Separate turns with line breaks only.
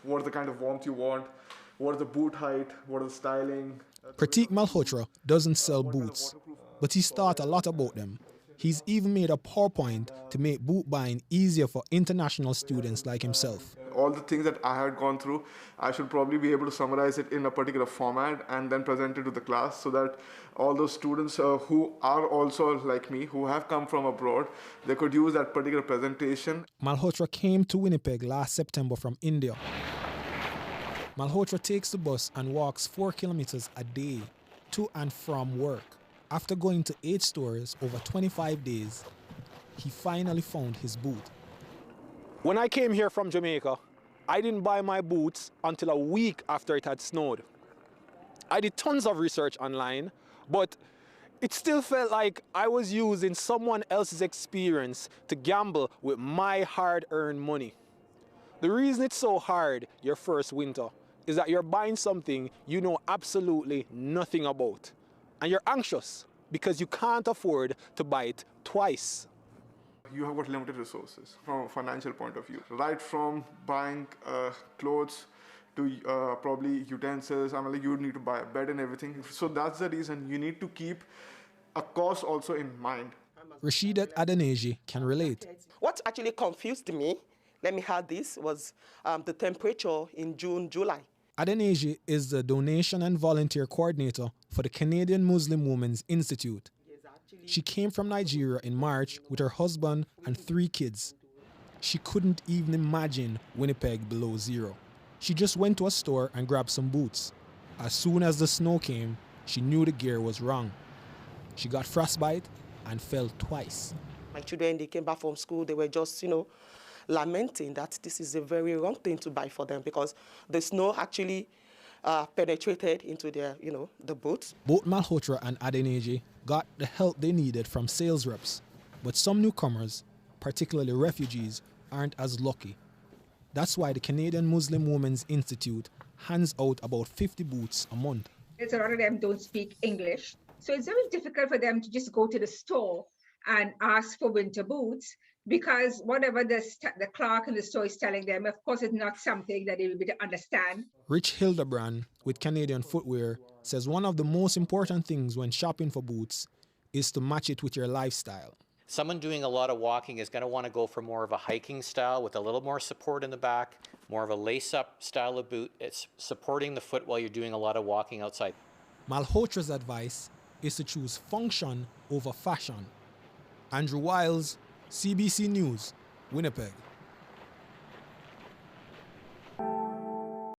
What is the kind of warmth you want? What is the boot height? What is the styling?
Pratik Malhotra doesn't sell boots, but he's thought a lot about them. He's even made a PowerPoint to make boot buying easier for international students like himself.
All the things that I had gone through, I should probably be able to summarize it in a particular format and then present it to the class so that all those students who are also like me, who have come from abroad, they could use that particular presentation.
Malhotra came to Winnipeg last September from India. Malhotra takes the bus and walks 4 kilometers a day to and from work. After going to 8 stores over 25 days, he finally found his boot. When I came here from Jamaica, I didn't buy my boots until a week after it had snowed. I did tons of research online, but it still felt like I was using someone else's experience to gamble with my hard-earned money. The reason it's so hard your first winter is that you're buying something you know absolutely nothing about. And you're anxious because you can't afford to buy it twice.
You have got limited resources from a financial point of view. Right from buying clothes to probably utensils. I mean, like, you need to buy a bed and everything. So that's the reason you need to keep a cost also in mind.
Rashidat Adeneji can relate.
What actually confused me, let me add this, was the temperature in June, July.
Adeneji is the donation and volunteer coordinator for the Canadian Muslim Women's Institute. She came from Nigeria in March with her husband and 3 kids. She couldn't even imagine Winnipeg below zero. She just went to a store and grabbed some boots. As soon as the snow came, she knew the gear was wrong. She got frostbite and fell twice.
My children, they came back from school, they were just, lamenting that this is a very wrong thing to buy for them because the snow actually penetrated into their, the boots.
Both Malhotra and Adeneji got the help they needed from sales reps, but some newcomers, particularly refugees, aren't as lucky. That's why the Canadian Muslim Women's Institute hands out about 50 boots a month.
A lot of them don't speak English, so it's very difficult for them to just go to the store and ask for winter boots because whatever the clerk in the store is telling them, of course, it's not something that they will be able to understand.
Rich Hildebrand with Canadian Footwear says one of the most important things when shopping for boots is to match it with your lifestyle.
Someone doing a lot of walking is going to want to go for more of a hiking style with a little more support in the back, more of a lace-up style of boot. It's supporting the foot while you're doing a lot of walking outside.
Malhotra's advice is to choose function over fashion. Andrew Wiles, CBC News, Winnipeg.